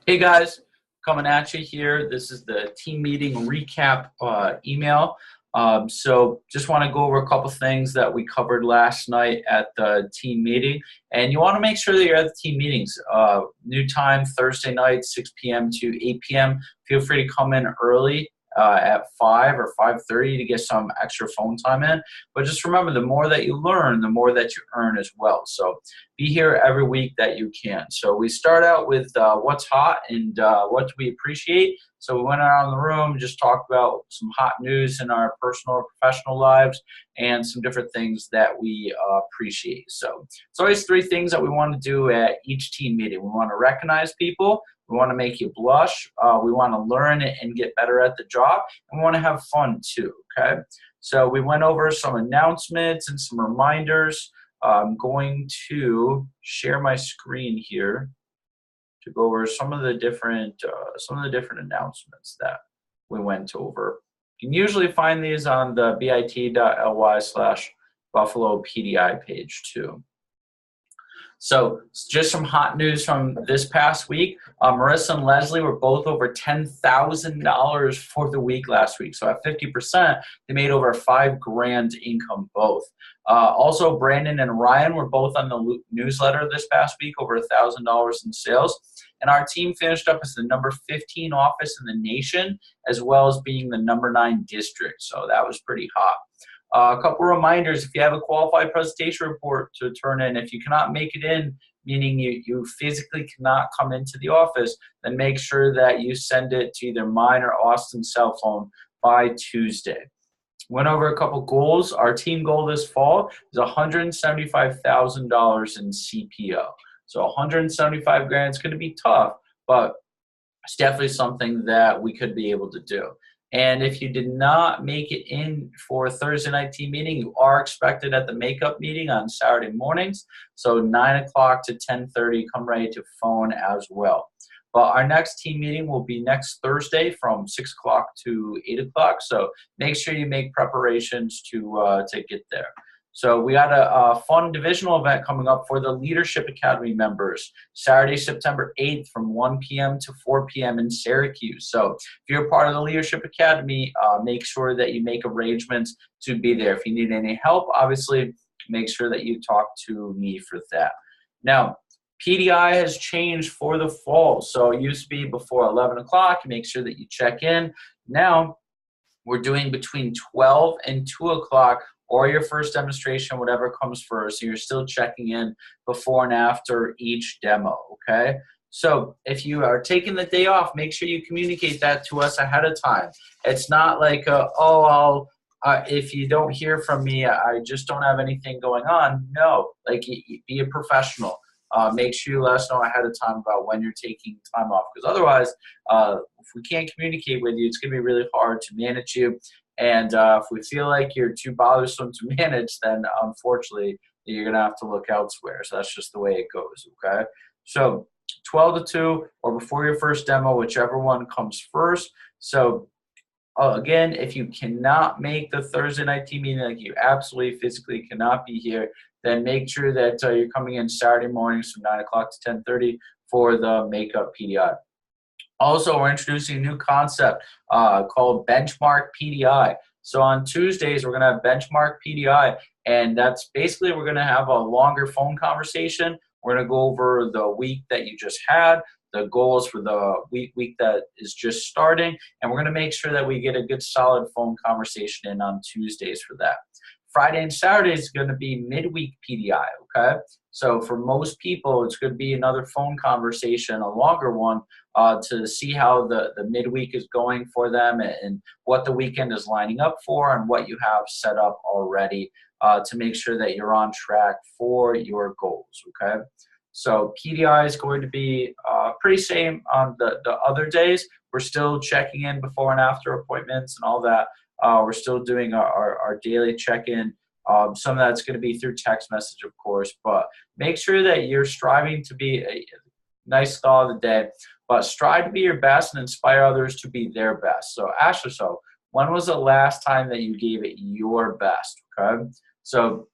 Hey guys, coming at you here. This is the team meeting recap email. So just want to go over a couple things that we covered last night at the team meeting. And you want to make sure that you're at the team meetings. New time, Thursday night, 6 p.m. to 8 p.m. Feel free to come in early at 5 or 5:30 to get some extra phone time in. But just remember, the more that you learn, the more that you earn as well. So be here every week that you can. So we start out with what's hot and what do we appreciate. So we went around the room, just talked about some hot news in our personal or professional lives and some different things that we appreciate. So it's always three things that we want to do at each team meeting. We want to recognize people. We want to make you blush. We want to learn and get better at the job. And we want to have fun too, okay? So we went over some announcements and some reminders. I'm going to share my screen here to go over some of the different announcements that we went over. You can usually find these on the bit.ly/Buffalo PDI page too. So just some hot news from this past week. Marissa and Leslie were both over $10,000 for the week last week. So at 50%, they made over $5,000 income both. Also, Brandon and Ryan were both on the newsletter this past week, over $1,000 in sales. And our team finished up as the number 15 office in the nation, as well as being the number 9 district. So that was pretty hot. A couple reminders: if you have a qualified presentation report to turn in, if you cannot make it in, meaning you physically cannot come into the office, then make sure that you send it to either mine or Austin's cell phone by Tuesday. Went over a couple goals. Our team goal this fall is $175,000 in CPO. So 175 grand is going to be tough, but it's definitely something that we could be able to do. And if you did not make it in for Thursday night team meeting, you are expected at the makeup meeting on Saturday mornings. So 9 o'clock to 10:30, come ready to phone as well. But our next team meeting will be next Thursday from 6 o'clock to 8 o'clock. So make sure you make preparations to get there. So we got a fun divisional event coming up for the Leadership Academy members, Saturday, September 8th from 1 p.m. to 4 p.m. in Syracuse. So if you're part of the Leadership Academy, make sure that you make arrangements to be there. If you need any help, obviously, make sure that you talk to me for that. Now, PDI has changed for the fall. So it used to be before 11 o'clock. Make sure that you check in. Now, we're doing between 12 and 2 o'clock, or your first demonstration, whatever comes first. So you're still checking in before and after each demo, okay? So if you are taking the day off, make sure you communicate that to us ahead of time. It's not like, if you don't hear from me, I just don't have anything going on. No, like be a professional. Make sure you let us know ahead of time about when you're taking time off, because otherwise, if we can't communicate with you, it's going to be really hard to manage you. And if we feel like you're too bothersome to manage, then unfortunately, you're going to have to look elsewhere. So that's just the way it goes, okay? So 12 to 2 or before your first demo, whichever one comes first. So again, if you cannot make the Thursday night team meeting, like you absolutely physically cannot be here, then make sure that you're coming in Saturday mornings from 9 o'clock to 10:30 for the Makeup PDI. Also, we're introducing a new concept called Benchmark PDI. So on Tuesdays, we're going to have Benchmark PDI, and that's basically we're going to have a longer phone conversation. We're going to go over the week that you just had, the goals for the week that is just starting, and we're going to make sure that we get a good solid phone conversation in on Tuesdays for that. Friday and Saturday is going to be midweek PDI, okay? So for most people, it's going to be another phone conversation, a longer one, to see how the midweek is going for them and what the weekend is lining up for and what you have set up already to make sure that you're on track for your goals, okay? So PDI is going to be pretty same on the other days. We're still checking in before and after appointments and all that. We're still doing our daily check-in. Some of that's going to be through text message, of course, but make sure that you're striving to be a nice thought of the day, but strive to be your best and inspire others to be their best. So ask yourself, when was the last time that you gave it your best, okay? So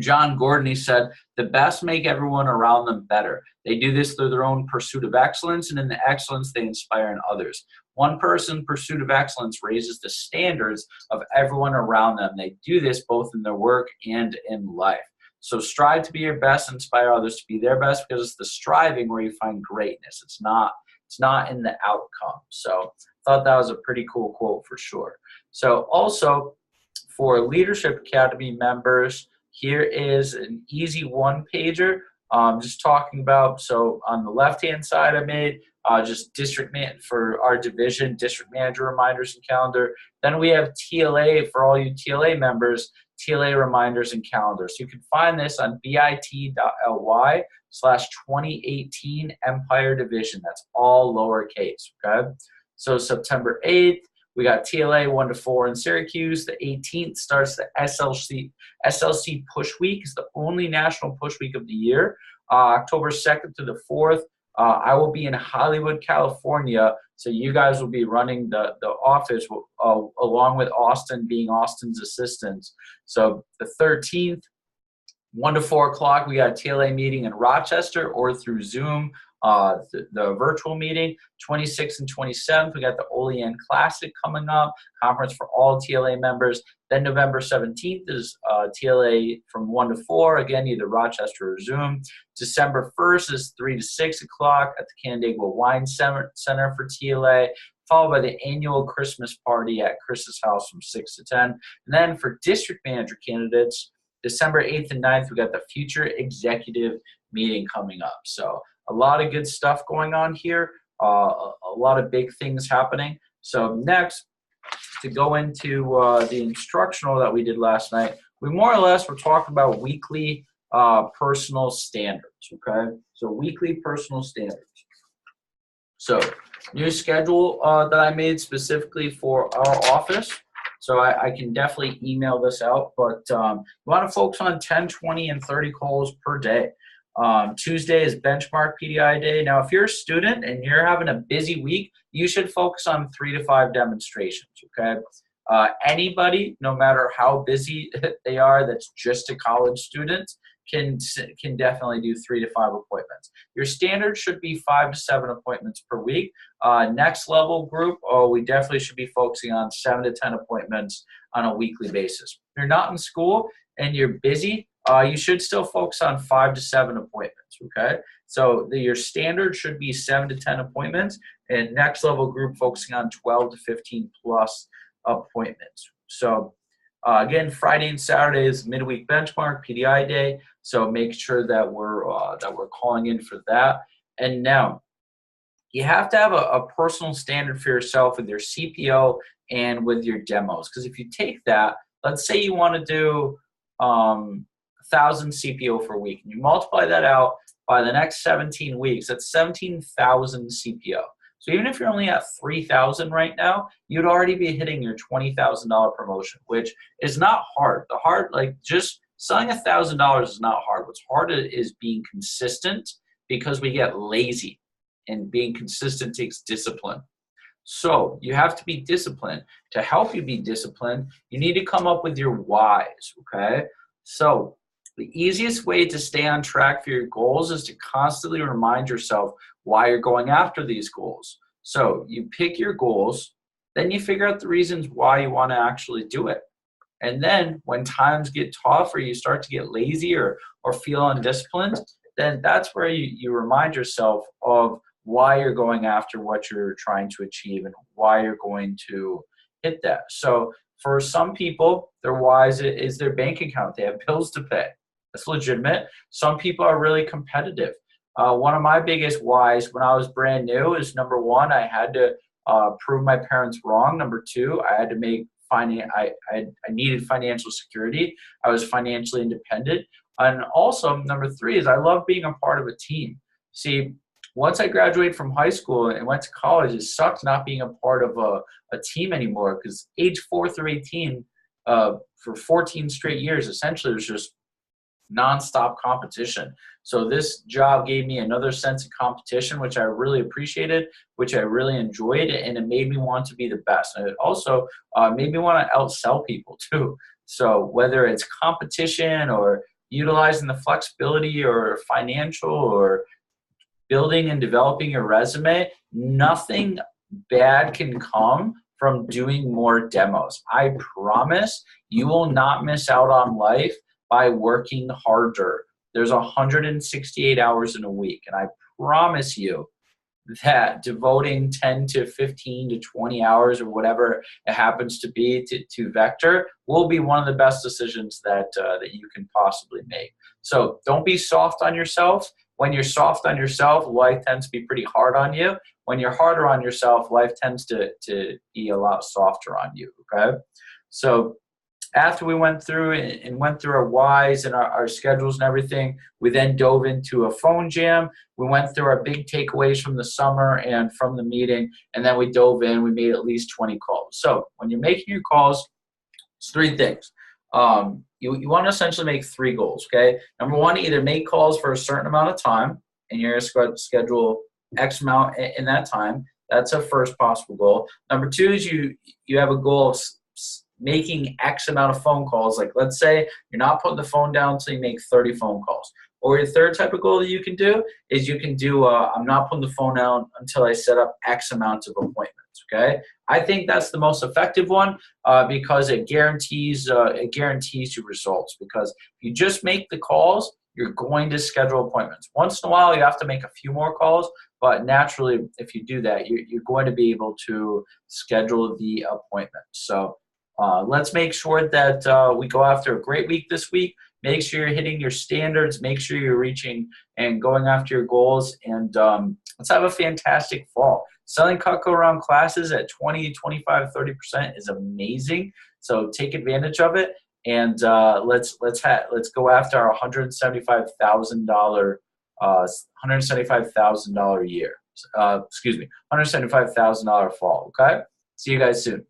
John Gordon, he said, the best make everyone around them better. They do this through their own pursuit of excellence, and in the excellence, they inspire in others. One person's pursuit of excellence raises the standards of everyone around them. They do this both in their work and in life. So strive to be your best, inspire others to be their best, because it's the striving where you find greatness. It's not in the outcome. So I thought that was a pretty cool quote for sure. So also for Leadership Academy members, here is an easy one-pager, just talking about, so on the left-hand side I made just for our division, district manager reminders and calendar. Then we have TLA for all you TLA members, TLA reminders and calendars. So you can find this on bit.ly/2018 Empire Division. That's all lowercase, okay? So September 8th, we got TLA 1 to 4 in Syracuse. The 18th starts the SLC Push Week. It's the only national push week of the year. October 2nd to the 4th, I will be in Hollywood, California. So you guys will be running the office along with Austin, being Austin's assistant. So the 13th, 1 to 4 o'clock, we got a TLA meeting in Rochester or through Zoom. The virtual meeting. 26th and 27th, we got the Olean Classic coming up, conference for all TLA members. Then November 17th is TLA from 1 to 4, again, either Rochester or Zoom. December 1st is 3 to 6 o'clock at the Canandaigua Wine Center for TLA, followed by the annual Christmas party at Chris's house from 6 to 10. And then for district manager candidates, December 8th and 9th, we got the future executive meeting coming up. So a lot of good stuff going on here, a lot of big things happening. So next, to go into the instructional that we did last night, we more or less were talking about weekly personal standards, okay? So weekly personal standards. So new schedule that I made specifically for our office. So I can definitely email this out, but we want to focus on 10, 20, and 30 calls per day. Tuesday is benchmark PDI day. Now, if you're a student and you're having a busy week, you should focus on 3 to 5 demonstrations, okay? Anybody, no matter how busy they are, that's just a college student, can definitely do 3 to 5 appointments. Your standard should be 5 to 7 appointments per week. Next level group, we definitely should be focusing on 7 to 10 appointments on a weekly basis. If you're not in school and you're busy, you should still focus on 5 to 7 appointments, okay? So your standard should be 7 to 10 appointments, and next level group focusing on 12 to 15 plus appointments. So again, Friday and Saturday is midweek benchmark PDI day, so make sure that we're calling in for that. And now you have to have a personal standard for yourself with your CPO and with your demos, because if you take that, let's say you want to do 1,000 CPO for a week, and you multiply that out by the next 17 weeks, that's 17,000 CPO. So even if you're only at 3,000 right now, you'd already be hitting your $20,000 promotion, which is not hard. Just selling $1,000 is not hard. What's hard is being consistent, because we get lazy, and being consistent takes discipline. So you have to be disciplined. To help you be disciplined, you need to come up with your whys, okay? So the easiest way to stay on track for your goals is to constantly remind yourself why you're going after these goals. So you pick your goals, then you figure out the reasons why you want to actually do it. And then when times get tough or you start to get lazy or feel undisciplined, then that's where you remind yourself of why you're going after what you're trying to achieve and why you're going to hit that. So for some people, their whys is their bank account. They have bills to pay. That's legitimate. Some people are really competitive. One of my biggest whys when I was brand new is, number one, I had to prove my parents wrong. Number two, I had to make I needed financial security. I was financially independent. And also, number three is I love being a part of a team. See, once I graduated from high school and went to college, it sucked not being a part of a team anymore, because age 4 through 18, for 14 straight years, essentially it was just nonstop competition. So this job gave me another sense of competition, which I really appreciated, which I really enjoyed, and it made me want to be the best. And it also made me want to outsell people too. So whether it's competition or utilizing the flexibility or financial or building and developing your resume, nothing bad can come from doing more demos. I promise you will not miss out on life by working harder. There's 168 hours in a week, and I promise you that devoting 10 to 15 to 20 hours or whatever it happens to be to Vector will be one of the best decisions that you can possibly make. So don't be soft on yourself. When you're soft on yourself, life tends to be pretty hard on you. When you're harder on yourself, life tends to be a lot softer on you, okay? So after we went through our whys and our schedules and everything, we then dove into a phone jam. We went through our big takeaways from the summer and from the meeting, and then we dove in. We made at least 20 calls. So when you're making your calls, it's three things. You want to essentially make three goals, okay? Number one, either make calls for a certain amount of time, and you're going to schedule X amount in that time. That's a first possible goal. Number two is you have a goal of making X amount of phone calls. Like, let's say you're not putting the phone down until you make 30 phone calls. Or your third type of goal that you can do is you can do, I'm not putting the phone down until I set up X amount of appointments, okay? I think that's the most effective one because it guarantees you results. Because if you just make the calls, you're going to schedule appointments. Once in a while, you have to make a few more calls, but naturally, if you do that, you're going to be able to schedule the appointment. So let's make sure that we go after a great week this week. Make sure you're hitting your standards. Make sure you're reaching and going after your goals. And let's have a fantastic fall. Selling Cutco around classes at 20, 25, 30% is amazing. So take advantage of it. And let's go after our $175,000 $175,000 year. $175,000 fall. Okay. See you guys soon.